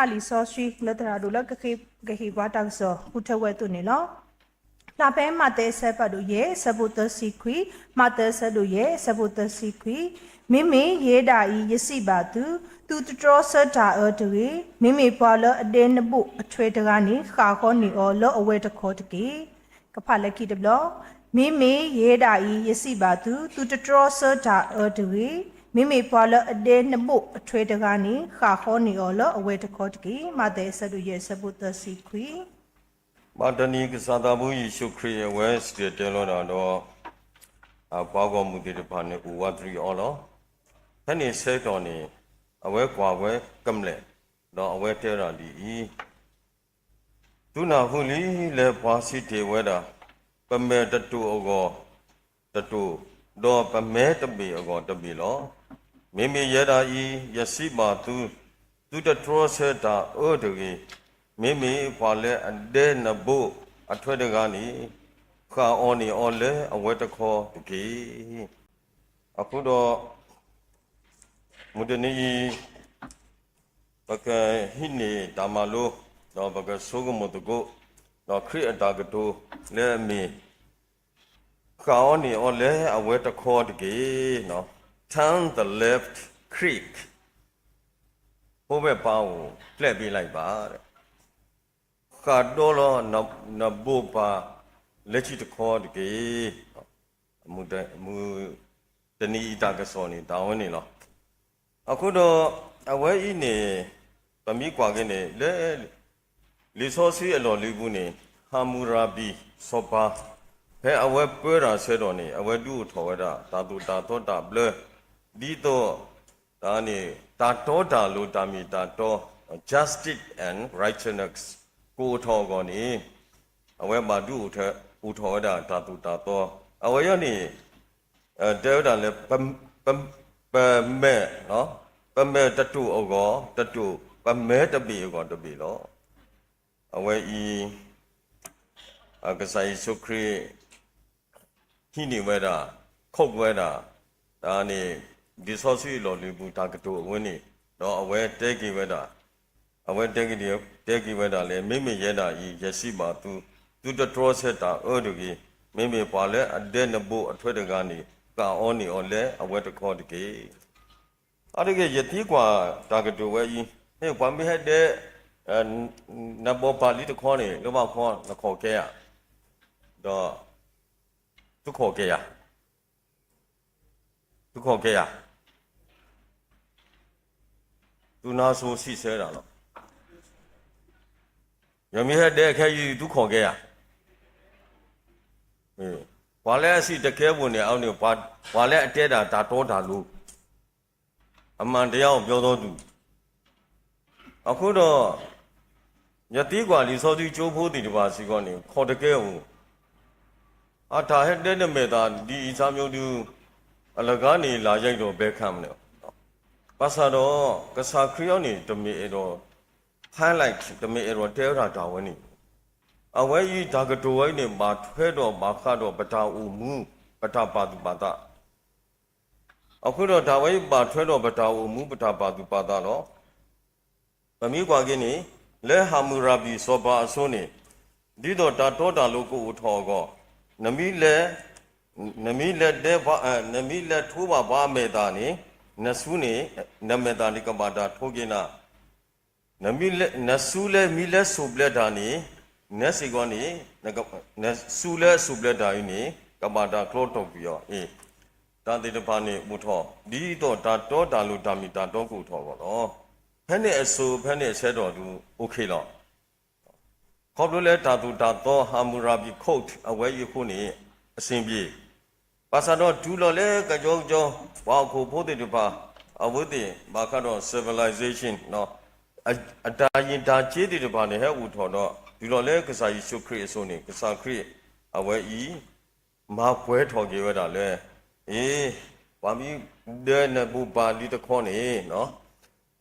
Kali Soshi, Latradula Gahiwataso, Utawetunilo. La pen mate sepaduye, sabuta sikwi, mate saduye, sabuta sikwi, Mimi yeda yesibatu, tu draw sata ertui, Mimi pala a den book, a traderani, Kahoni or lo away to courtki, Kapalaki the blow, Mimi yeda yesibatu, tu draw sata ertui, Mimi pala a den book, a traderani, Kahoni or lo away to courtki, mate saduye, sabuta sikwi. Madani Sadabu Shukri West Delona Bago Mudi Pane Uwadri Olo. Penny said on it, away Quawe, Gamle, no away terra di. Do not fully le Pasiti weather, Pame the two ogo, the two, do Pame the be ago the below. Mimi Yeda Yasiba to the Troseta Urdugi. Mimi Pale and then a book at Twedagani, Ka Oni Ole, a water call the key. Akudo Mudani Baka Hini Damalo, no Baka Sogomotogo, no create a dagato, let me. Ka Oni Ole, a water call the key, no. Turn the left creek. Over power, play be like bar. Cadolo na boba lechi to call the gay Mudani Dagasoni, Dawani lo. Akudo away in a Bamiquagene, le Lisosi alo libune, Hamurabi, Sopa, Pay away pura said on it, away do Toda, Tatu Tatota, blur, Dito, Dani, Tatota, Lutami, Tato, justice and righteousness. Go talk on it. Away Badu Utoda Tatu Tato. Away Delta le Pame, no? Pame Tatu Ogo, Tatu, Pame the be got to be law. Away Agasai Sukri Hini weather, cold weather, Dani, Disosi Lolibu Takatu, Winnie, no away taking weather. I went taking the taking weather, Mimi Yeda, Yasiba to the Troseta, Urdugi, Mimi Pale, and then a boat at Twedagani, Ka Oni or Le, I went to call the gay. I think Yatikwa, Tagatu, where you, hey, one we had there, and Nabopa little corny, no more corn, the Kokea, the to Kokea. To Kokea. Do not so see said. You may have there carry to Kogea. While I see the cable on your part, while I did a tatota loop. Among the young Yodo. I could Yatigua is already Joe Podi was going called the girl. After I had then a method, the Samuel do Alagani, Lajago Beckham. Passado, Casacrioni to me it all. Highlight the Mero Terra Tawani. Away you target to any but Pedro Bacado Bata Umu, Bata Badu Bata. Akudo Taway but Pedro Bata Umu, Bata Badu Badalo. Pamiguagini, Le Hamurabi Soba Soni. Dido Tatota Loco Utogo. Namile Deva, Namile Tuba Ba Medani, Nasuni, Namedanica Bada Togina. Nasule Mile Subledani, Nesigoni, Nasule Subledani, Kabada Clotopio, Tante de Pani Muto, Dito Tato Dalutami Tadoku Togo, Penny Esu, Penny Sedo do Ukilo. Cobule Tatu Tato Hamurabi coat away you huni, a simbi. Passado Tulole, Kajojo, Wako Potipa, Awudi, Bacado civilization, no. A dying Dajid upon the head would hold. Do not let us I should create Sony, Kasa create away Mark Wet or give it a lay. Wami then a booba little corny, no?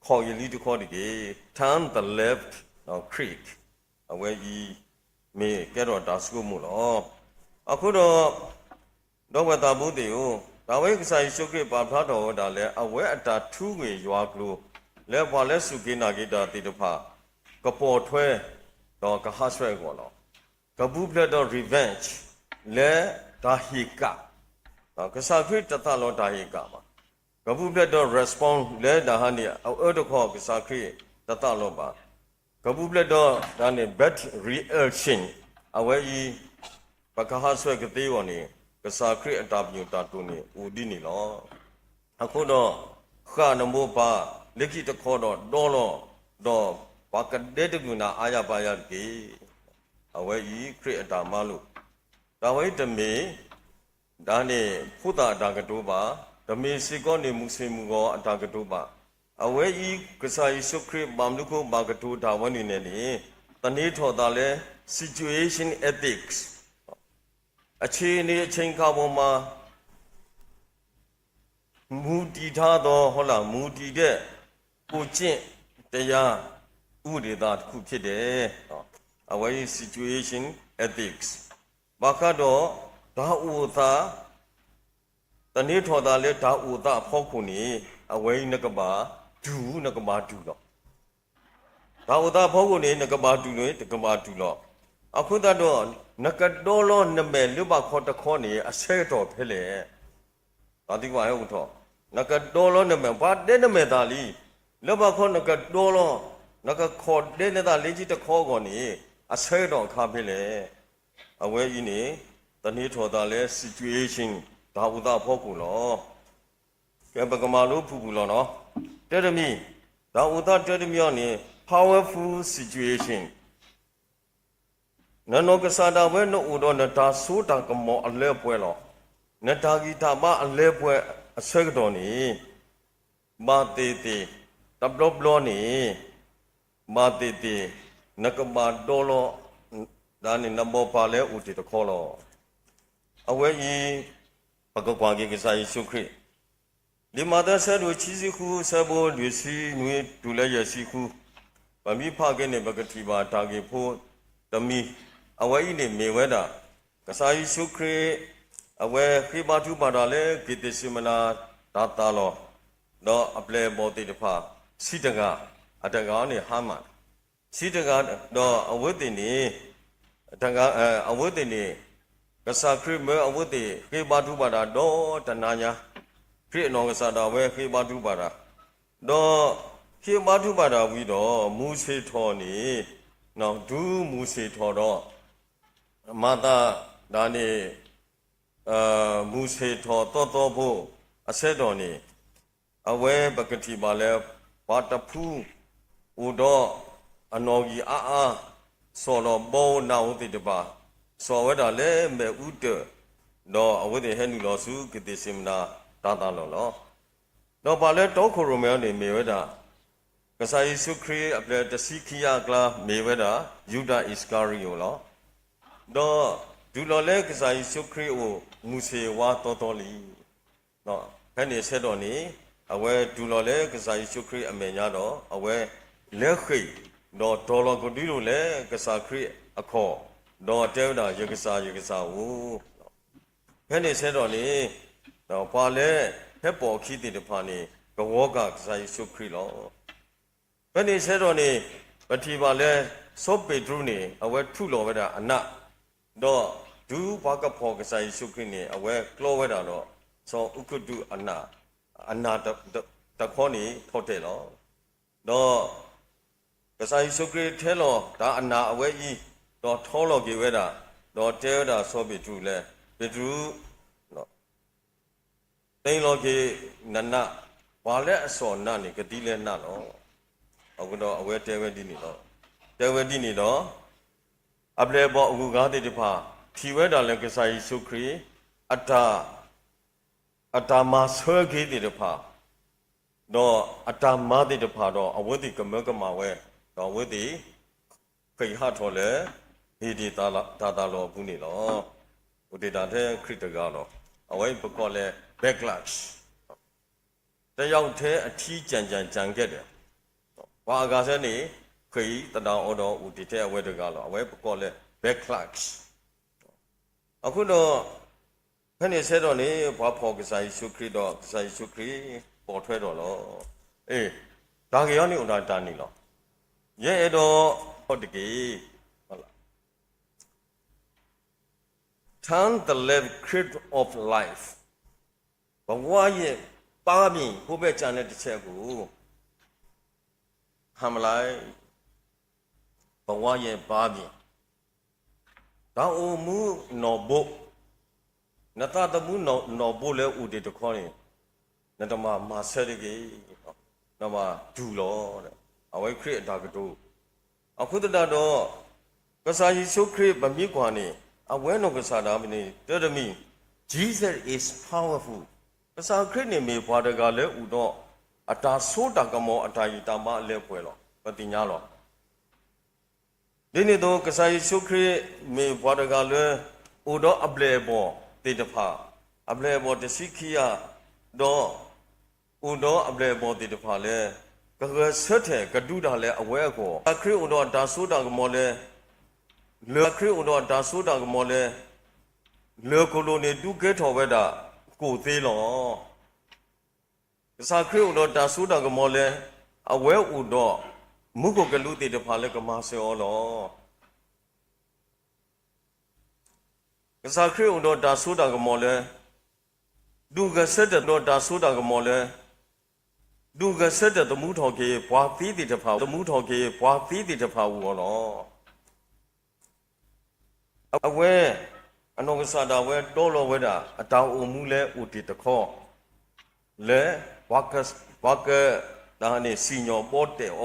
Call you little corny, turn the left, no creek. Away ye may get or dasgumulo. I could do what I would do. The way I should get Bapato, away at that 2 way you are glue. Le Pale Sukina Gita Tipa, ကပေါ်ထွဲတော့ကဟာဆွဲကောလောကပူပလက်တော့ revenge လဲဒါဟီကာတော့ကစားခွေတတလောဒါဟီကာပါကပူပလက်တော့ respond လဲဒါဟာနေအော်တော့ခေါ်ကစားခွေတတလောပါကပူပလက်တော့ဒါနေ bad reaction အဝဲကြီးပကဟာဆွဲကတိဝနေကစားခွေအတာပြူတာတူနေဦးဒီနေလောအခုတော့ခါနမောပါလက်ကြီးတခေါ်တော့တော်တော့ဘာကတဲ့တကူနာအာရပါရကေအဝဲကြီးခရစ်အတာမလို့ဒါဝိတမေဒါနေဖုတာအတာကတိုးပါဓမေစီကောနေမုစေမူကောအတာကတိုးပါအဝဲကြီးကစားယေရှုခရစ်ဘာမလုကိုဘာကတိုးဒါဝနေနေလေတနေ့ထော်တာလဲ situation ethics အခြေအနေအချိန်ခါပေါ်မှာမူတည်ထားသောဟုတ်လားမူတည်တဲ့ကိုကျင့်တရားဥဒေတာတစ်ခုဖြစ်တယ်အဝဲ situation ethics ဘာကတော့ဒါဥသာတနေ့ထော်တာလဲဒါဥသာဖောက်ခုနေအဝဲနကဘာဒူနကဘာဒူတော့ဒါဥသာဖောက်ခုနေနကဘာဒူလို့တကဘာဒူလို့အခုတော့နကတော်လောနမဲလူပါခေါ်တခေါ်နေအဆဲတော်ဖဲလေဒါတိကွာဟဲ့ဦးထော်နကတော်လောနမဲဘာတဲ့နမဲသားလီလူပါခေါ်နကတော်လောနကခေါ်တဲ့နေတာလေးကြီးတခေါ်ကောနေအဆဲတော်ခါဖဲလေအဝဲကြီးနေတနေ့ထော်တာလဲ situation ဒါဥသာဖောက်ကူလောကဲပကမာလို့ဖူဖူလောနော်တဲ့တမီဒါဥသာတဲ့တမီနေ powerful situation နနောကစားတာဝဲနို့ဦးတော့နတာဆိုတာကမောအလဲပွဲလောနတာဂီတာမအလဲပွဲအဆွဲတော်နေမာတေတေတဘလဘလောနေမာတေတေနကမာဒေါ်လောဒါနေနမောပါလဲဦးတီတခေါ်လောအဝဲကြီးပကကွာကြီးကစားယေရှုခရစ်ဒီမာသာဆဲတို့ချီစီခုဆဘောလူစီနွေဒူလဲရစီခုဗမိဖကနေပကတိပါတာကေဖို့တမီအဝဲကြီးနေမေဝဲတာကစားယေရှုခရစ်အဝဲခိဘာထုပါတာလဲဂိတစီမနာဒါတာလောတော့အပလေဘောတိတဖာစီတကအတကားနေဟာမစီတကတော့အဝတ်တင်နေတကအဝတ်တင်နေကစားခရစ်မဲအဝတ်တင်ခိဘာထုပါတာတော့တနာညာခရစ်နောကစားတာဝဲခိဘာထုပါတာတော့ခိဘာထုပါတာဝီတော့မူစေထော်နေနော်ဒူးမူစေထော်တော့မာတာဒါနေမူစေထော်တော်ဖို့အဆက်တော်နေအဝဲပကတိပါလဲဘာတဖူးဦးတော့အနော်ကြီးအာဆော်တော့ဘောနာဝတိတပါဆော်ဝဲတာလဲမဲဥတတော့အဝဲတဲ့ဟဲနူလောစုကတိစင်နာတာလောတော့ပါလဲတောခိုရမဲနေမေဝဲတာကစားယေရှုခရစ်အပလက်တစီခီယာကလာမေဝဲတာယူဒာအစ္စကာရီယိုလောတော့ဒူလော်လဲကစားယေရှုခရစ်ကိုမူစေဝါတော်လီနော်ဖဲနေဆက်တော်နေအဝဲဒူလော်လဲကစားယေရှုခရစ်အမေညာတော့အဝဲလက်ခိတော့ဒေါ်လာကိုဒီလိုလဲကစားခရစ်အခေါ်တော့တဲတာရကစားဝူဖဲနေဆက်တော်နေတော့ပါလဲဖက်ပေါ်ခီးတဲ့တဖာနေကဝေါကစားယေရှုခရစ်လောဘယ်နေဆက်တော်နေပတိပါလဲစောပေဒရုနေအဝဲထုလော်ဝဲတာအနတော့ဒူဘာကဖောကစားယေရှုခရစ်နေအဝဲကလောဝဲတာတော့စောဥက္ကတုအနာတခေါနေထောက်တယ်လောတော့ကစားယေရှုခရစ်ထဲလောဒါအနာအဝဲကြီးတော့ထောလောကေဝဲတာတော့တဲတာစောပေဒရုလဲပေဒရုနော်တိန်လောကေနနဘာလဲအစောနနေကတိလဲနလောအခုတော့အဝဲတဲဝဲဒီနေတော့တဲဝဲဒီနေတော့အပလေဘောအခုကားတဲ့တဖာထီဝဲတာလဲကစားယေရှုခရစ်အတာမဆွဲခေးတဲ့တဖာတော့အတာမတဲ့တဖာတော့အဝဲဒီကမကမဝဲတော့ဝဲဒီခိဟထော်လဲဟီဒီတာလောဘူးနေလောဥဒေတာတဲ့ခရစ်တကတော့အဝဲပကောလဲ backlash တယောက်တည်းအထီးကြံခဲ့တယ်ဘာအကားစနေခိတတောင်အော်တော်ဦးဒီတဲ့အဝဲတကလောအဝဲပကောလဲ backlash အခုတော့ဖက်နေဆက်တော့နေဘာဖော်ကစားယေရှုခရစ်တော့ကစားယေရှုခရစ်ပေါ်ထွဲတော့လောအေးဒါကြောင့်နေဦးတာတာနေလော ရဲ့တော့ဟုတ်တကေဟုတ်လား turn the left crit of life ဘဝရဲ့ပါမြင်ကိုပဲကြံတဲ့တစ်ချက်ကိုဟမ်လိုက်ဘဝရဲ့ပါမြင်တောင်းအမှုနော်ဘုနတတမှုနော်ဘုလဲဦးတဲ့တခေါရင်နတမမာဆဲရကေနမဒူလောတဲ့အဝိခရစ်အတာကတိုးအခုတတော့ကစားယေရှုခရစ်ဗမြစ်ခွာနေအဝဲတော်ကစားတာမနေတော်တမီ Jesus is powerful ကစားခရစ်နေမေဘွားတကလည်းဦးတော့အတာဆိုးတာကမောအတာယီတာမအလဲပွဲလောပတိညာလောဒီနေ့တော့ကစားယေရှုခရစ်မေဘွားတကလည်းဦးတော့အပလေဘောတေတဖာအပလေဘောတရှိခိယတော့ဦးတော့အပလေဘောတေတဖာလဲကဆက်တဲ့ကဒုတာလဲအဝဲကောခရစ်ဦးတော့ဒါဆိုးတာကမောလဲလေခရစ်ဦးတော့ဒါဆိုးတာကမောလဲလေကိုလိုနေတူကဲထော်ဝဲတာကိုသေးလောကစားခရစ်ဦးတော့ဒါဆိုးတာကမောလဲအဝဲဦးတော့မုကကလူတေတဖာလဲကမာစေောလောကစားခရစ်ဦးတော့ဒါဆိုးတာကမောလဲဒုကဆက်တဲ့တော့ဒါဆိုးတာကမောလဲဒုကဆက်တဲ့တမှုထော်ကေဘွာသီးတေတဖာတမှုထော်ကေဘွာသီးတေတဖာဝောလောအဝဲအနောကစားတာဝဲတောလောဝဲတာအတောင်အုံမှုလဲဦးတီတခေါ်လဲဝကဒါနေစီညောပေါ်တဲ့ဩ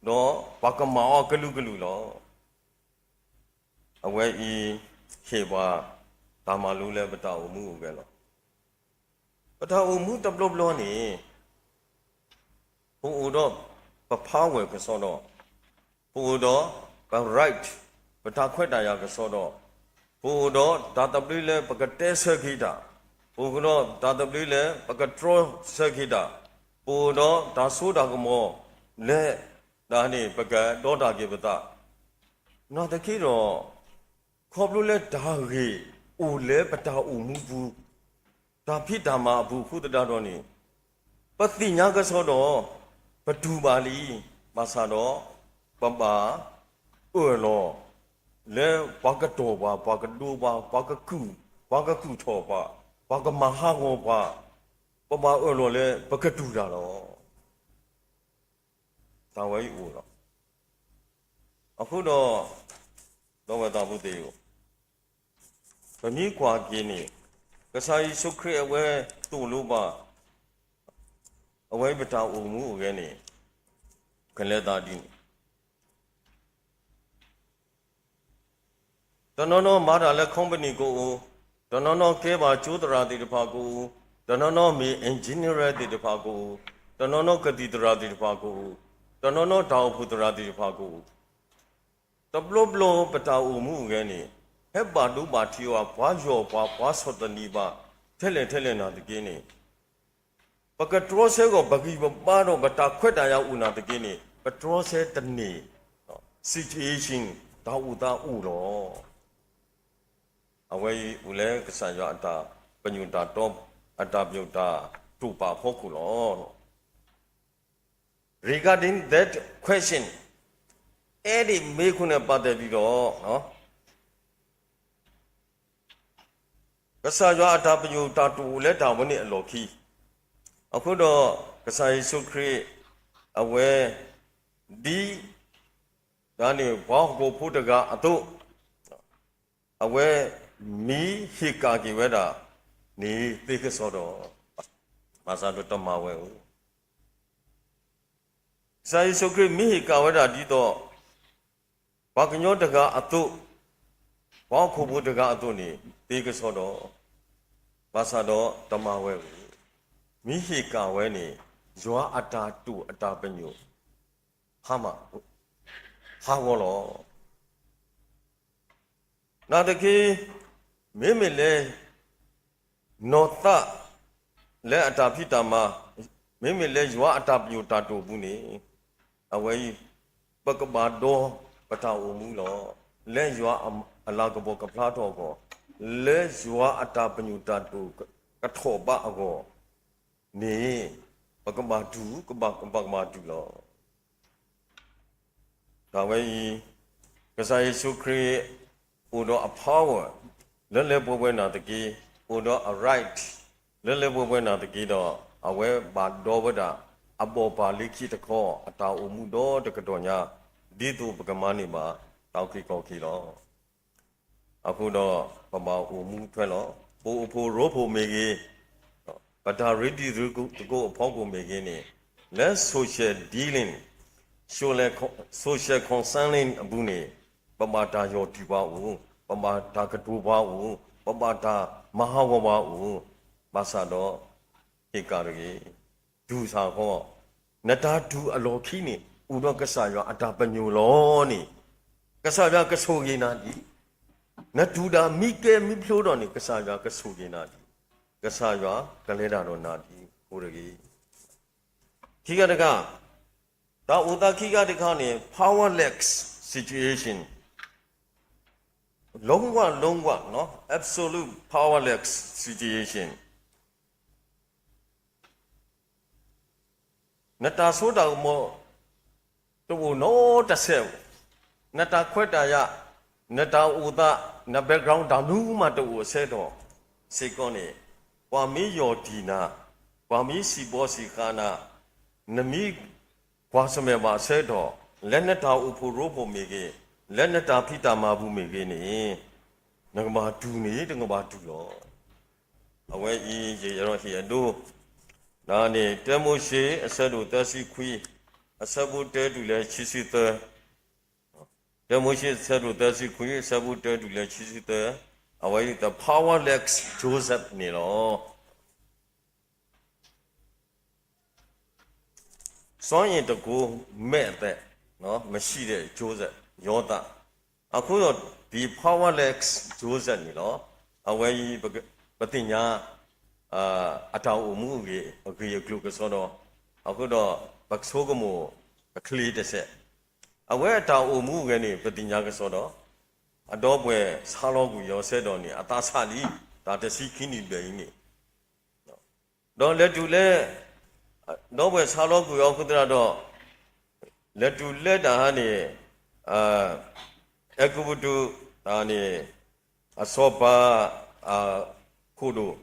တော့ဝကမောကလူကလူလောအဝဲဤခေဘွာဒါမလူလဲပတောင်အုံမှုကဲလောပတောင်အုံမှုတပလပလောနေဘုံဦးတော့ပဖားဝဲကစောတော့ဘုံဦးတော့ပ right ပတာခွက်တာရကစောတော့ဘုံဦးတော့ဒါတပလီလဲပကတဲဆခိတာဘုံကတော့ဒါတပလီလဲပကထရောဆခိတာဘုံတော့ဒါဆိုးတာကမောလဲဒါနေပကတော့တာကေပတာနော်တခိတော့ခေါပလို့လဲဒါရေဦးလဲပတာဦးမှုဘူးဒါဖြစ်တာမှာဘူးခုတတော်နေပတိညာကစောတော့ဘဒူပါလီမဆာတော့ပပအော်လောလဲဘကတော်ပါဘကဒူပါဘကကုထောပါဘကမဟာငောပါပပအော်လောလဲဘကဒူတာလောတာဝဲဦးလောအခုတော့ဝတ္တဘုတေကိုဗမြီကွာကင်းနေကစားယေရှုခရစ်အဝဲတူလို့ပါအဝဲပတာအုံမှုကဲနေခလက်သားဒီတနော်မာတာလက် company ကိုတနော်ကဲပါကျိုးတရာတိတဖာကိုတနော်မီ engineer တိတဖာကိုတနော်ကတိတရာတိတဖာကိုတနော်တောင်ဖူတရာတိတဖာကိုတပလပလပတာအုံမှုကဲနေဟက်ပါတူပါတီဝါဘွားရောဘွားစောတနီပါထဲလဲနာတကင်းနေပကထရောဆဲကိုဘဂီပပါတော့ဘတာခွက်တာရောက်ဦးနာတကင်းနေပထရောဆဲတနေ situation ဒါဥတာဥတော့အဝဲဦးလဲကဆန်ရအတာပညုတာတော့အတာပြုတ်တာတူပါဖို့ခုလော regarding that question အဲ့ဒီမေးခွန်းနဲ့ပတ်သက်ပြီးတော့နော်ကဆာရအတာပညုတာတူလဲတာဝနေအလော်ခီအခုတော့ကစားယေရှုခရစ်အဝဲဒီဒါနေဘောက်ကိုဖို့တကအတုအဝဲမီဟိကာကေဝဲတာနေသိကစောတော့မဆာတို့တမဝဲဦးကစားယေရှုခရစ်မီဟိကာဝဲတာဒီတော့ဘာကညောတကအတုဘောက်ကိုဖို့တကအတုနေသိကစောတော့မဆာတော့တမဝဲဦးမိဟိကာဝဲနေဇွာအတာတူအတာပညုဟာမဟာဝလောနာတကေမေမေလေနောတလဲအတာဖိတာမမေမေလေဇွာအတာပညုတာတူဘူးနေအဝဲပကဘာဒောပတာဝမှုလောလဲဇွာအလာကဘောကဖလာတော့ကောလဲဇွာအတာပညုတာတူကထောပအကောနေပကမာတူကပကမာတူလော ဒါဝဲဤကစားယေရှုခရစ်ဦးတော်အဖောင်းလဲလဲပွဲပွဲနာတကီဦးတော် a right လဲလဲပွဲပွဲနာတကီတော့အဝဲဘာတော်ဝဒအဘောပါလိခိတခောအတာအမှုတော်တကတော်ညာဒီတုပကမနိမှာတောက်ခိကောခိတော့အခုတော့ပမာအမှုထွက်လို့ပို့ဖို့ရောဖို့မေကြီးပတာရတီရကုတကိုအဖောင်းကိုမေကြီးနေ let's social dealing social concerning အဘူးနေပမာတာယောဒီပါဦးပမာတာကတူပါဦးပမာတာမဟာဝပါဦးမဆတော့ဧကရကြီးဒူစာဟောနတာဒူအလောခိနေဥတော့ကဆာယောအတာပညူလောနေကဆာပြကဆိုကိနာဒီနဒူတာမိကဲမိဖလို့တော့နေကဆာပြကဆိုကိနာဒီကဆာယောကလဲတာတော့နာဒီဟိုရကြီးခိကတကဒါဥဒခိကတကနေ powerless situation လုံးဝနော် absolute powerless situation နတာဆိုတာမောတူနောတဆေနတာခွတ်တာရနတာဥဒန background ဒါနူးမတူအစဲတော့စေကောနေဝါမီယောဒီနာဝါမီစီဘောစီခါနာနမီကွာစမေပါဆဲတော့လက်နတာဥဖို့ရိုးဖို့မေကြီးလက်နတာဖိတာမာဘူးမေကြီးနေငကမာဒူနေတငကမာဒူရောအဝဲဤရေရောဟီအဒိုနာနေတဲမိုရှိအဆက်တို့တက်စီခွီအဆက်ဘူးတဲတူလဲချီစီတဲတဲမိုရှိအဆက်တို့တက်စီခွီအဆက်ဘူးတဲတူလဲချီစီတဲအဝဲ the powerless Joseph နေရောစွန့်ရင်တကူမဲ့တဲ့နော်မရှိတဲ့ဂျိုးဆက်ယောသအခုတော့ဒီ powerless ဂျိုးဆက်နေတော့အဝဲကြီးပတိညာအတောင်အမှုကြီးအကြီးကလုကစောတော့အခုတော့ဘတ်ဆိုးကမို့ကလေးတစ်ဆက်အဝဲအတောင်အမှုကနေပတိညာကစောတော့အတော့ပွဲဆာလောကူရောဆဲတော်နေအသာဆလီဒါတစီခင်းနေပြီနေတော့လက်တူလဲတော့ဘယ်ဆာလောကူရောခုတရတော့လက်တူလက်တာဟာနေအကုဘတုဒါနေအစောပါခုတို့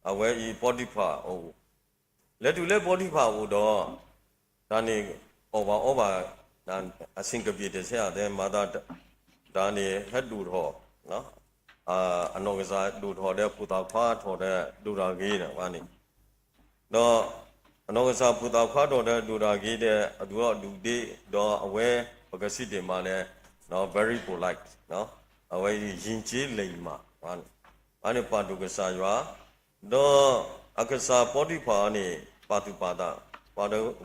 အဝဲဤပေါ်တိဖာဟိုလက်တူလက်ပေါ်တိဖာဟိုတော့ဒါနေဩဘာဒါအစင်ကပြေတဲ့ဆရာတဲ့မာသာဒါနေဟက်တူတော့နော်အနောကစားတူတော်တဲ့ပူတာခွာထော်တဲ့တူတာကြီးတယ်ဘာနေတော့အနောကစားပူတာခွာတော်တဲ့တူတာကြီးတဲ့အတူတော့လူတေးတော့အဝဲပကစီတင်မှာလဲနော် very polite နော်အဝဲရင်ကျေးလိမ်မှာဘာနေပါတုကစားရွာတော့အကစားပေါ်တိဖာနေပါတုပါတာ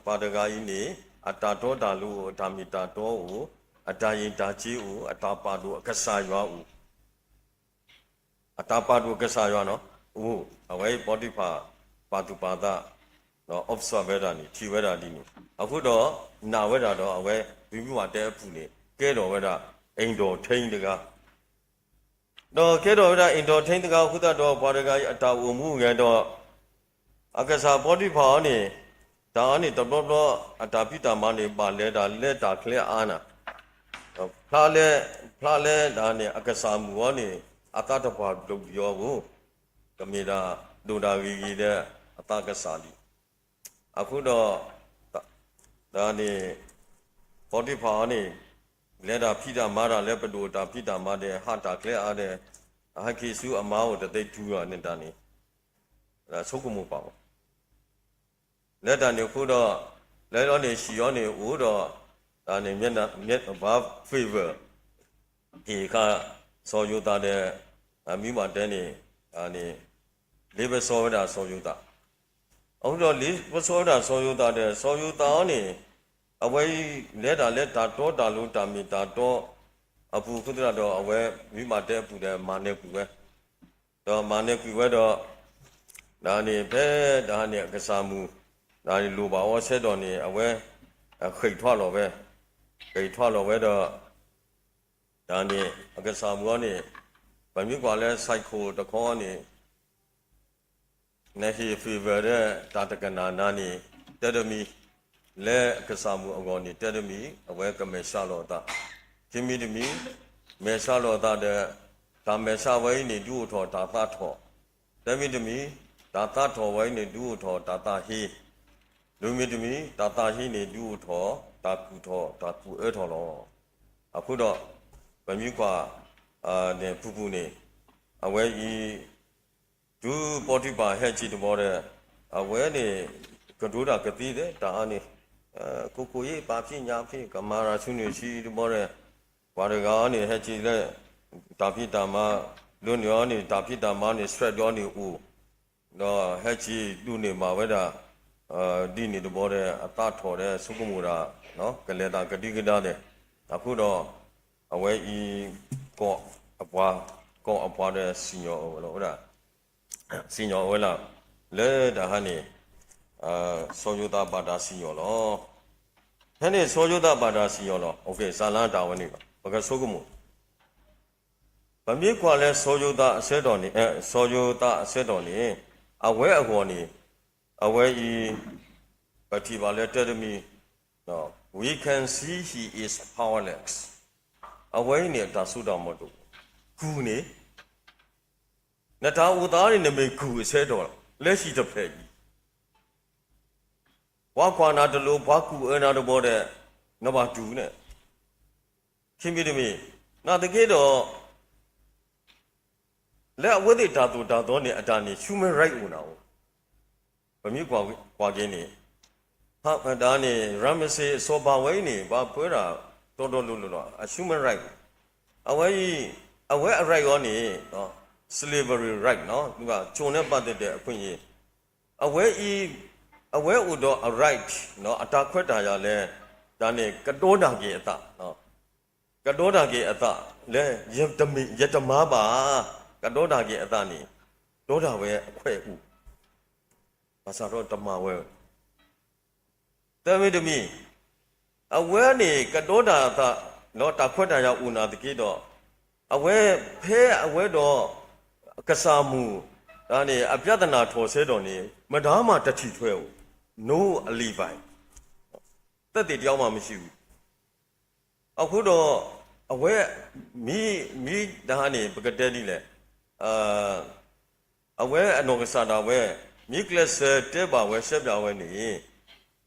ပါတကာကြီးနေအတာတော်တာလူအတာမီတာတော်ကိုအတာရင်တာကြီးကိုအတာပါတုအကစားရွာဦးအတာပါတုအကစားရွာနော်ဦးအဝဲပေါ်တိဖာပါတုပါတာနော် observer တာနေထီဝဲတာဒီနေအခုတော့နာဝဲတာတော့အဝဲဘီဘီမှာတဲအဖူနေကဲတော်ဝဲတာအိမ်တော်ထိန်တကားတော့ကဲတော်ဝဲတာအိမ်တော်ထိန်တကားခုသတော်ဘာတကားအတာဝမှုငယ်တော့အကစားပေါ်တိဖာနေဒါအနေတော့အတာပိတာမနေပါလဲတာလက်တာခလက်အာနာဖလာလဲဒါနေအကစားမှုဟောနေအတာတဘာလုပ်ပြောကိုကမေတာဒိုတာကြီးတဲ့အတာကစားလီအခုတော့ဒါနေပေါ်တိဖာနေလက်တာဖိတာမာတာလက်ပတူတာဖိတာမာတဲ့ဟာတာကလက်အားတဲ့အဟခိစုအမားကိုတသိထူရနေတာနေဒါဆုတ်ကမှုပါလက်တာနေခုတော့လဲတော့နေရှီရောနေဦးတော့ဒါနေမျက်ဘာ favor ဒီကစောယုတာတဲ့မိမတဲနေဒါနေလေးပဲစောတာစောယုတာအခုတော့လေးပဲစောတာစောယုတာတဲ့စောယုတာနေအဝဲလက်တာတော့တာလို့တာမီတာတော့အပူခုတရတော့အဝဲမိမတဲအပူတဲ့မာနေကူပဲတော့မာနေကူပဲတော့ဒါနေဘဲဒါနေကစားမှုဒါနေလိုပါဝဆက်တော်နေအဝဲခိတ်ထွားတော့ပဲတော့ဒါနေအကစားမှုကနေဗမြုပ်ကလည်း cycle တခေါနေနေဟီ fever တဲ့တာတကနာနာနေတက်တမီ le kesamu agoni tedemi awe kamesalo ta kimi demi mesalo ta de ta mesa wai ni du tho ta ta tho temi demi ta ta tho wai ni du tho ta ta hi lumi demi ta ta hi ni du tho ta ku e tho lo aku do bami kwa ne pupu ni awe I du body ba he chi de bo de awe ni kadoda kati de ta aniကိုကြီးဘာဖြစ်ညာဖြစ်ကမာရာဆုနေရှိဘောတဲ့ဘာရကားနေဟဲ့ကြည့်လဲဒါဖြစ်တာမှလွန်ရောနေဒါဖြစ်တာမှနေ stress ရောနေဦးတော့ဟဲ့ကြည့်လူနေမှာပဲဒါဒီနေဘောတဲ့အတထော်တဲ့စုကမှုရာနော်ကလေးတာဂတိကတာတဲ့အခုတော့အဝဲဤကောအပွားတဲ့စီညောလို့ဟုတ်လားစီညောဝဲလာလဲဒါဟာနေဆောယုတာပါတာစီရောလောဟဲ့နေဆောယုတာပါတာစီရောလောโอเคဇာလန်တာဝန်နေပါဘကဆိုကမှုဗမြေခွာလဲဆောယုတာအစဲတော်နေဆောယုတာအစဲတော်နေအဝဲအခေါ်နေအဝဲဤပတိပါလဲတက်တမီနော် we can see he is powerless အဝဲနေတာဆုတော်မတူကူနေနတာဥသားနေနမေကူအစဲတော်လက်ရှိတစ်ဖက်ကြီးဝါခွာနာတလို့ဘာကူအနာတဘောတဲ့နဘာတူနဲ့ခင်ဗျတမီနာတကယ်တော့လက်အဝိသေတာတူတာတော့နေအတာနေ human right ဦးနာဗမြေကွာကင်းနေဟာဒါနေရမစေစောပါဝဲနေဘာပွဲတာတော်လို့ human right အဝဲအright ရောနေနော် slavery right နော်သူကဂျုံနဲ့ပတ်သက်တဲ့အခွင့်အရေးအဝဲဥတော့ a right နော်အတာခွက်တာရလဲဒါနဲ့ကတောတာကြီးအတနော်ကတောတာကြီးအတလဲယတမပါကတောတာကြီးအတနေတောတာဝဲအခွဲဥဘာသာတော့တမဝဲတမီတမီအဝဲနေကတောတာအတနော်တာခွက်တာရဥနာတကြီးတော့အဝဲတော့ကစားမှုဒါနေအပြဒနာထော်ဆဲတော်နေမဒါမှတတိထွဲဦးno alibi တက်တည်တယောက်မှမရှိဘူးအခုတော့အဝဲမီဒါနေပကတဲလိလေအဝဲအနောကစားတာဝဲမီကလစ်တဲပါဝဲဆက်ပြဝဲနေ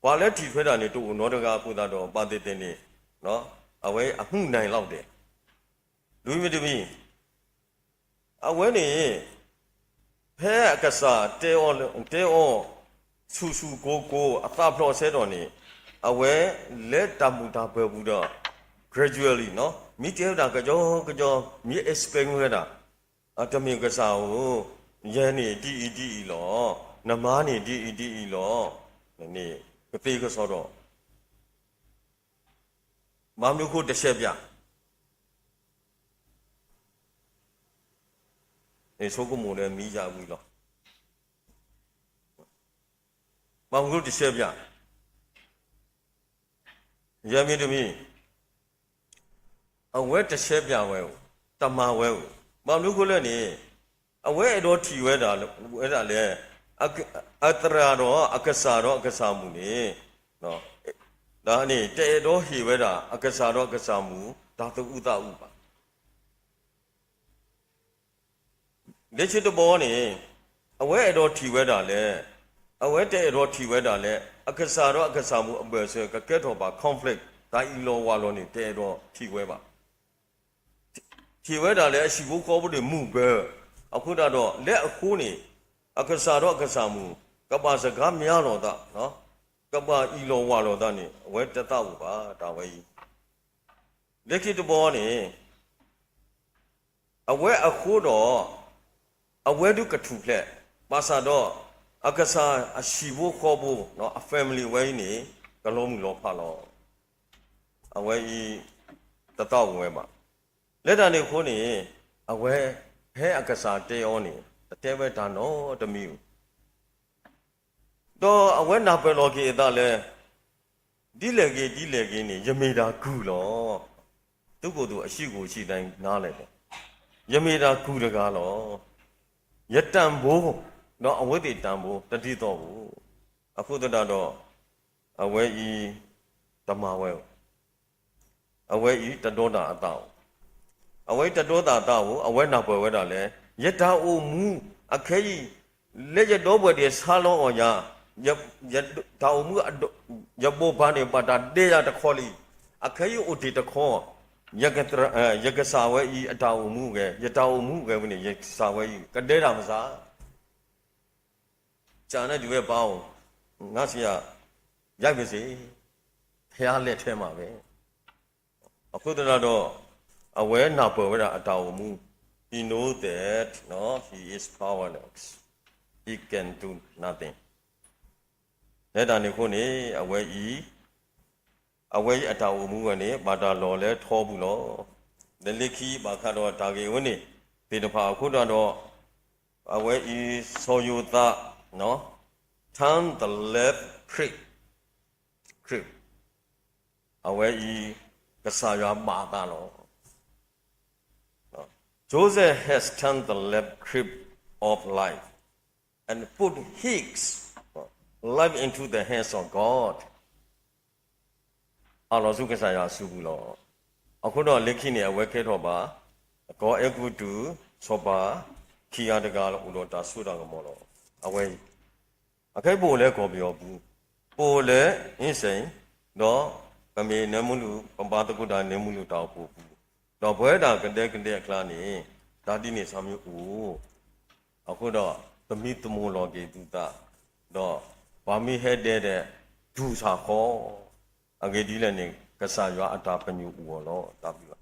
ဘာလဲထီထွဲတာနေတူနောတကာကုသတော်ပါတိတင်နေနော်အဝဲအမှုနိုင်လောက်တယ်လူမီတမီအဝဲနေဖဲအကစားတဲအောဆူကိုအသာဖလို့ဆဲတော်နေအဝဲလက်တမှုတာပဲဘူးတော့ gradually နော်မိတဲတာကြောမိ explain ရတာတမင်ကစားကိုရဲနေတီလောနမားနေတီလောနေကတိကစောတော့မမျိုးကိုတစ်ချက်ပြနေဆိုကမို့လဲမိကြဘူးလောမောင်တို့တစ်ချက်ပြရမင်းတို့မီအဝဲတစ်ချက်ပြဝဲတမဝဲမောင်တို့ကိုလည်းနေအဝဲတော့ထီဝဲတာအဲ့ဒါလေအတရာတော့အကစားမှုနေနော်ဒါနေတဲတော့ဟီဝဲတာအကစားမှုဒါသူဥဒဥပါလက်ချစ်တဘောနေအဝဲတော့ထီဝဲတာလေအဝဲတဲ့တော့ထီဝဲတာလဲအကစားမှုအပယ်ဆွဲကကဲတော့ပါ conflict ဒါအီလောဝါလောနေတဲ့တော့ထီဝဲပါထီဝဲတာလဲအရှိဖို့ခေါ်ဖို့တွေမှုပဲအခုတော့လက်အခုနေအကစားမှုကပ္ပစကားများတော့တာနော်ကပ္ပအီလောဝါလောတာနေအဝဲတတဘူးပါဒါဝဲကြီးလက်ခိတဘောနေအဝဲအခုတော့အဝဲဒုကထူဖလက်ပါစာတော့အကစားအရှိဖို့ခေါ်ဖို့နော်အ family ဝဲနေကလုံးမှုလောဖလောအဝဲဤတတော်ဝဲမှာလက်တန်နေခိုးနေအဝဲဟဲအကစားတေယောနေတဲဝဲတာနော်တမီတော့အဝဲနာပယ်လောကေအတလဲဒီလေကေနေယမေတာကူလောသူကိုယ်သူအရှိကိုရှိတိုင်းနားလိုက်တယ်ယမေတာကူတကားလောယတံဘိုးနော်အဝိသေတံဘိုးတတိတော်ဘူးအခုတတော့ အဝဲဤဓမ္မဝဲအဝဲဤတတောတာအတောအဝဲတတောတာတောအဝဲနာပွဲဝဲတာလဲယတာအိုမူအခဲကြီးလက်ရတော်ပွဲတည်းဆာလုံးအောင်ရတာအိုမူရဘောဘာနေပတာတေရတခေါ်လီအခဲကြီးအိုတီတခေါ်ယကစာဝဲဤအတာအိုမူကဲယတာအိုမူကဲဝနေယစာဝဲဤကတဲတာမစားဂျာနဲ့ဒီဘက်ပေါင်းငါစီကရိုက်ပါစေဖះလက်ထဲမှာပဲအခုတရတော့အဝဲနာပေါ်ဝဲတာအတာအိုမူ he know that no he is powerless he can do nothing လက်တာနေခုနေအဝဲဤအတာအိုမူကနေဘာတာလော်လဲထောဘူးလောလက်ခီဘာခါတော့တာကေဝနေဒီတဖာအခုတော့အဝဲဤဆိုယုတာနော် turn the left creep away kasaya badalo Joseph has turned the left crib of life and put his life into the hands of God Allah su kasaya subulo akudo lekhi ne awe ke tho ba go ekutu soba khiya daga lo ulo ta su da mo lo awe akai bo le ko pyo bu po le in sein no ကမေနမလူပပတကုတာနေမှုလူတောက်ပို့ဘူးတော့ဘွဲတာကတဲ့ကလာနေဓာတိနေဆာမျိုးဦးအခုတော့သမီးတမိုးလောကေတုတာတော့ဘာမီဟဲတဲ့ဒူစာခေါ်အဂေဒီလည်းနေကဆာရွာအတာပညူဦးလောတာပြီးပါ